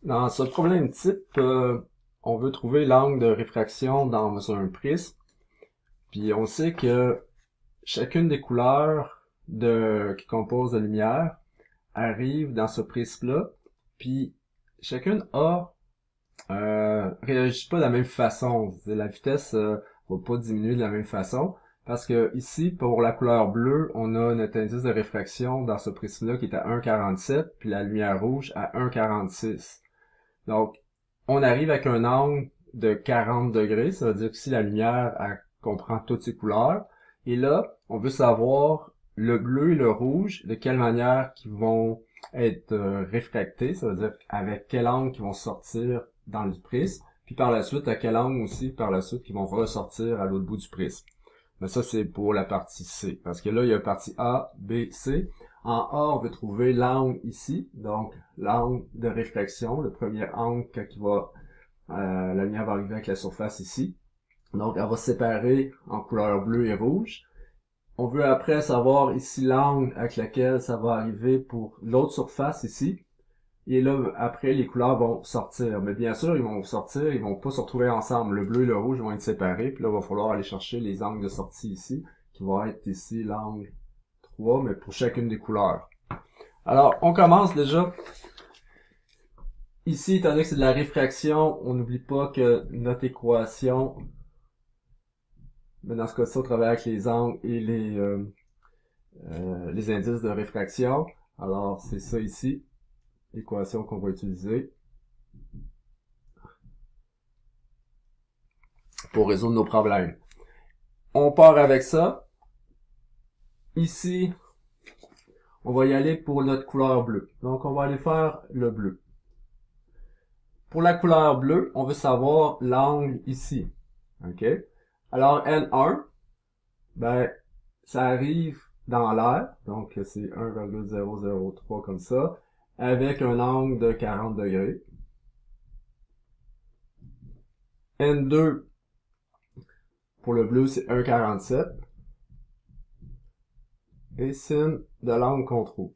Dans ce problème type, on veut trouver l'angle de réfraction dans un prisme, puis on sait que chacune des couleurs qui composent la lumière arrive dans ce prisme-là, puis chacune réagit pas de la même façon. La vitesse va pas diminuer de la même façon, parce que ici, pour la couleur bleue, on a notre indice de réfraction dans ce prisme-là qui est à 1,47, puis la lumière rouge à 1,46. Donc, on arrive avec un angle de 40 degrés, ça veut dire que si la lumière elle comprend toutes ces couleurs, et là, on veut savoir le bleu et le rouge, de quelle manière qu'ils vont être réfractés, ça veut dire avec quel angle qu'ils vont sortir dans le prisme, puis par la suite, à quel angle aussi, par la suite, qu'ils vont ressortir à l'autre bout du prisme. Mais ça, c'est pour la partie C, parce que là, il y a la partie A, B, C. En A, on veut trouver l'angle ici, donc l'angle de réflexion, le premier angle quand la lumière va arriver avec la surface ici. Donc, elle va se séparer en couleur bleue et rouge. On veut après savoir ici l'angle avec lequel ça va arriver pour l'autre surface ici. Et là, après, les couleurs vont sortir. Mais bien sûr, ils vont sortir, ils vont pas se retrouver ensemble. Le bleu et le rouge vont être séparés. Puis là, il va falloir aller chercher les angles de sortie ici, qui vont être ici l'angle 3, mais pour chacune des couleurs. Alors, on commence déjà. Ici, étant donné que c'est de la réfraction, on n'oublie pas que notre équation, mais dans ce cas-ci, on travaille avec les angles et les indices de réfraction. Alors, c'est ça ici, l'équation qu'on va utiliser pour résoudre nos problèmes. On part avec ça. Ici, on va y aller pour notre couleur bleue. Donc, on va aller faire le bleu. Pour la couleur bleue, on veut savoir l'angle ici. OK? Alors, N1, ben, ça arrive dans l'air, donc c'est 1,003 comme ça, avec un angle de 40 degrés. N2, pour le bleu, c'est 1,47. Et sin de l'angle qu'on trouve.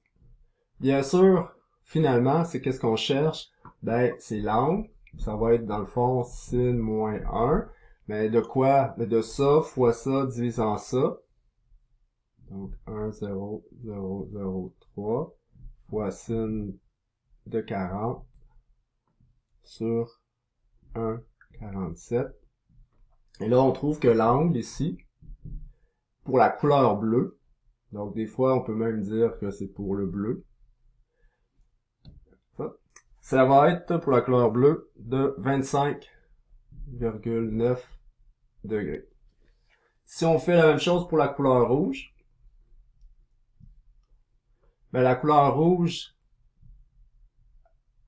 Bien sûr, finalement, c'est qu'est-ce qu'on cherche? Ben, c'est l'angle. Ça va être, dans le fond, sin moins 1. Mais de quoi? De ça fois ça divisant ça. Donc, 1,0003 fois sin de 40 sur 1,47. Et là, on trouve que l'angle ici, pour la couleur bleue, donc des fois, on peut même dire que c'est pour le bleu, ça va être pour la couleur bleue de 25,9 degrés. Si on fait la même chose pour la couleur rouge, ben la couleur rouge,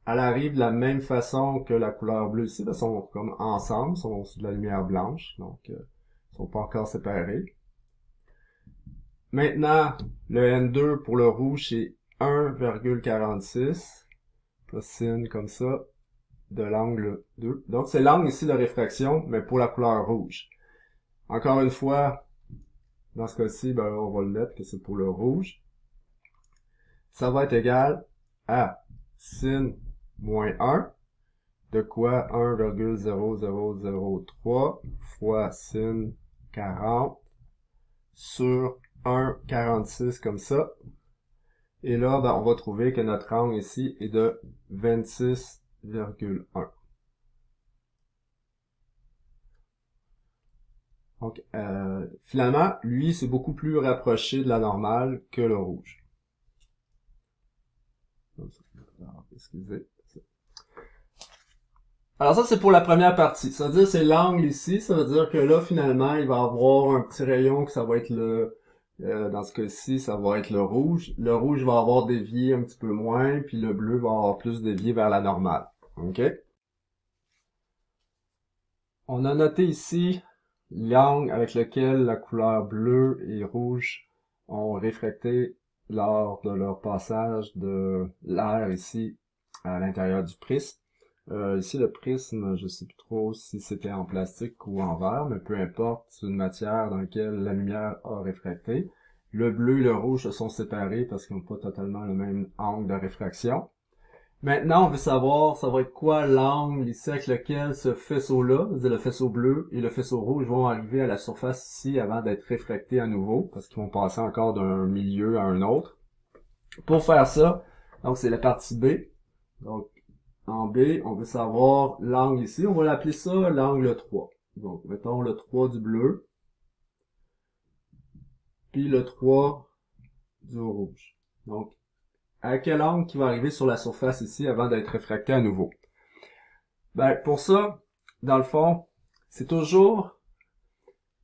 elle arrive de la même façon que la couleur bleue ici, parce qu'ils sont comme ensemble, sont sur de la lumière blanche, donc ils sont pas encore séparés. Maintenant, le N2 pour le rouge, c'est 1,46, sin comme ça, de l'angle 2. Donc c'est l'angle ici de réfraction, mais pour la couleur rouge. Encore une fois, dans ce cas-ci, ben, on va le mettre que c'est pour le rouge. Ça va être égal à sin moins 1, de quoi 1,0003 fois sin 40 sur 1,46 comme ça. Et là, ben, on va trouver que notre angle ici est de 26,1. Donc, finalement, lui, c'est beaucoup plus rapproché de la normale que le rouge. Excusez. Alors ça, c'est pour la première partie. Ça veut dire c'est l'angle ici. Ça veut dire que là, finalement, il va avoir un petit rayon que ça va être dans ce cas-ci, ça va être le rouge. Le rouge va avoir dévié un petit peu moins, puis le bleu va avoir plus dévié vers la normale. OK? On a noté ici l'angle avec lequel la couleur bleue et rouge ont réfracté lors de leur passage de l'air ici à l'intérieur du prisme. Ici, le prisme, je sais plus trop si c'était en plastique ou en verre, mais peu importe, c'est une matière dans laquelle la lumière a réfracté. Le bleu et le rouge se sont séparés parce qu'ils n'ont pas totalement le même angle de réfraction. Maintenant, on veut savoir, ça va être quoi l'angle ici avec lequel ce faisceau-là, c'est-à-dire le faisceau bleu et le faisceau rouge vont arriver à la surface ici avant d'être réfractés à nouveau, parce qu'ils vont passer encore d'un milieu à un autre. Pour faire ça, donc c'est la partie B. Donc, en B, on veut savoir l'angle ici. On va l'appeler ça l'angle 3. Donc, mettons le 3 du bleu, puis le 3 du rouge. Donc, à quel angle qui va arriver sur la surface ici avant d'être réfracté à nouveau? Ben, pour ça, dans le fond, c'est toujours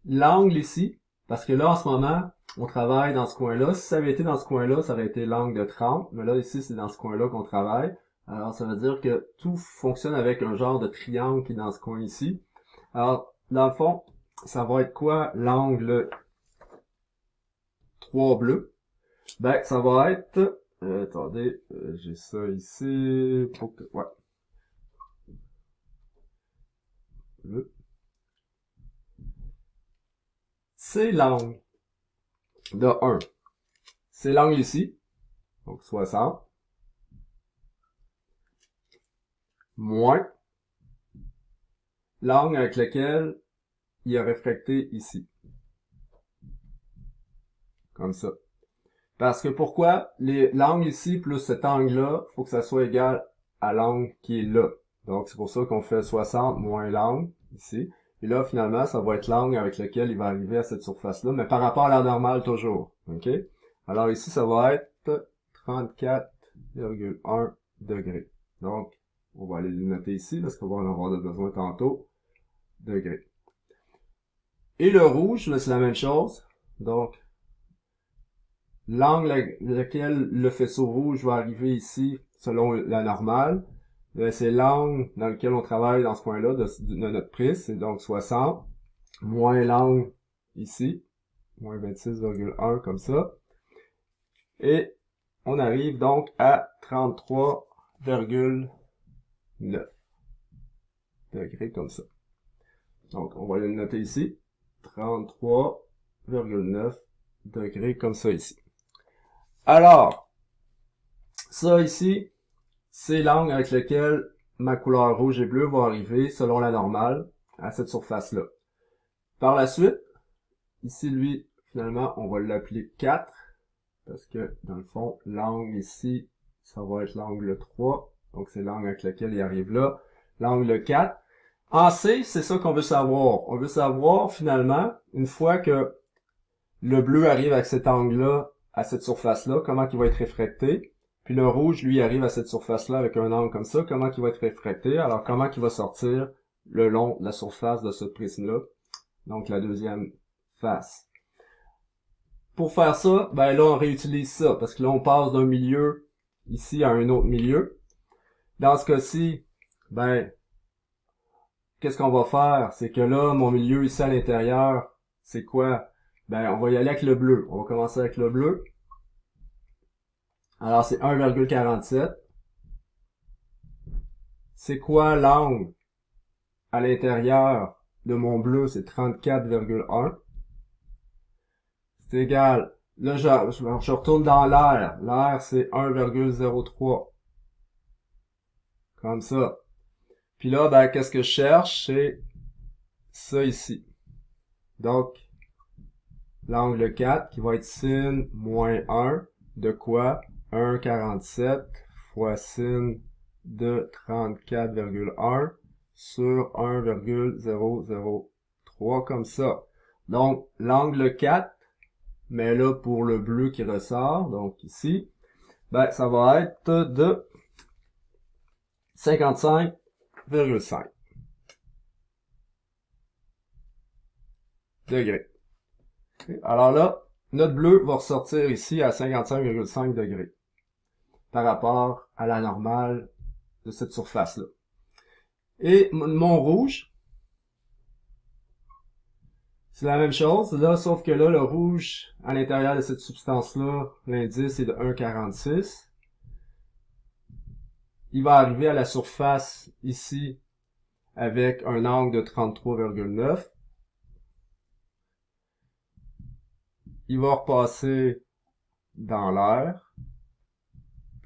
l'angle ici, parce que là, en ce moment, on travaille dans ce coin-là. Si ça avait été dans ce coin-là, ça aurait été l'angle de 30, mais là, ici, c'est dans ce coin-là qu'on travaille. Alors, ça veut dire que tout fonctionne avec un genre de triangle qui est dans ce coin ici. Alors, dans le fond, ça va être quoi l'angle 3 bleu? Ben, ça va être... attendez, j'ai ça ici. Ouais. Bleu. C'est l'angle de 1. C'est l'angle ici. Donc 60. Moins l'angle avec lequel il a réfracté ici. Comme ça. Parce que pourquoi? L'angle ici plus cet angle-là, faut que ça soit égal à l'angle qui est là. Donc c'est pour ça qu'on fait 60 moins l'angle ici. Et là, finalement, ça va être l'angle avec lequel il va arriver à cette surface-là, mais par rapport à la normale toujours. OK? Alors ici, ça va être 34,1 degrés. Donc, on va aller le noter ici, parce qu'on va en avoir besoin tantôt. Degrés. Et le rouge, c'est la même chose. Donc, l'angle avec lequel le faisceau rouge va arriver ici, selon la normale, c'est l'angle dans lequel on travaille dans ce coin-là de notre prise, c'est donc 60, moins l'angle ici, moins 26,1 comme ça. Et on arrive donc à 33,9 degrés comme ça. Donc, on va le noter ici, 33,9 degrés comme ça ici. Alors, ça ici, c'est l'angle avec lequel ma couleur rouge et bleue va arriver selon la normale à cette surface-là. Par la suite, ici, lui, finalement, on va l'appeler 4 parce que, dans le fond, l'angle ici, ça va être l'angle 3. Donc, c'est l'angle avec lequel il arrive là. L'angle 4. En C, c'est ça qu'on veut savoir. On veut savoir, finalement, une fois que le bleu arrive avec cet angle-là, à cette surface-là, comment il va être réfracté. Puis le rouge, lui, arrive à cette surface-là avec un angle comme ça, comment il va être réfracté. Alors, comment il va sortir le long de la surface de ce prisme-là. Donc, la deuxième face. Pour faire ça, ben là, on réutilise ça, parce que là, on passe d'un milieu ici à un autre milieu. Dans ce cas-ci, ben, qu'est-ce qu'on va faire? C'est que là, mon milieu ici à l'intérieur, c'est quoi? Ben, on va y aller avec le bleu. On va commencer avec le bleu. Alors, c'est 1,47. C'est quoi l'angle à l'intérieur de mon bleu? C'est 34,1. C'est égal. Là, je retourne dans l'air. L'air, c'est 1,03. Comme ça. Puis là, ben, qu'est-ce que je cherche? C'est ça ici. Donc, l'angle 4 qui va être sin moins 1 de quoi? 1,47 fois sin de 34,1 sur 1,003 comme ça. Donc, l'angle 4, mais là pour le bleu qui ressort, donc ici, ben ça va être de 55,5 degrés. Alors là, notre bleu va ressortir ici à 55,5 degrés par rapport à la normale de cette surface-là. Et mon rouge, c'est la même chose, là, sauf que là, le rouge, à l'intérieur de cette substance-là, l'indice est de 1,46. Il va arriver à la surface ici avec un angle de 33,9. Il va repasser dans l'air.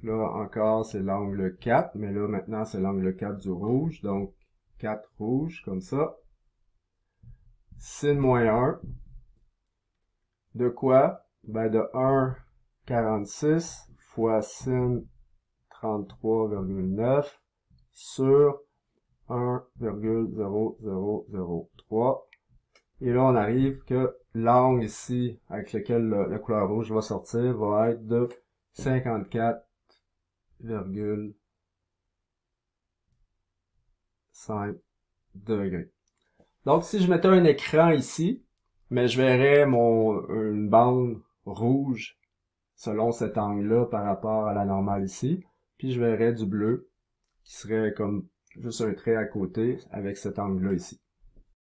Là, encore, c'est l'angle 4, mais là, maintenant, c'est l'angle 4 du rouge. Donc, 4 rouge, comme ça. Sin moins 1. De quoi? Ben, de 1,46 fois sin 33,9 sur 1,0003. Et là, on arrive que l'angle ici, avec lequel la couleur rouge va sortir, va être de 54,5 degrés. Donc, si je mettais un écran ici, mais je verrais une bande rouge selon cet angle-là par rapport à la normale ici, puis je verrais du bleu qui serait comme juste un trait à côté avec cet angle-là ici.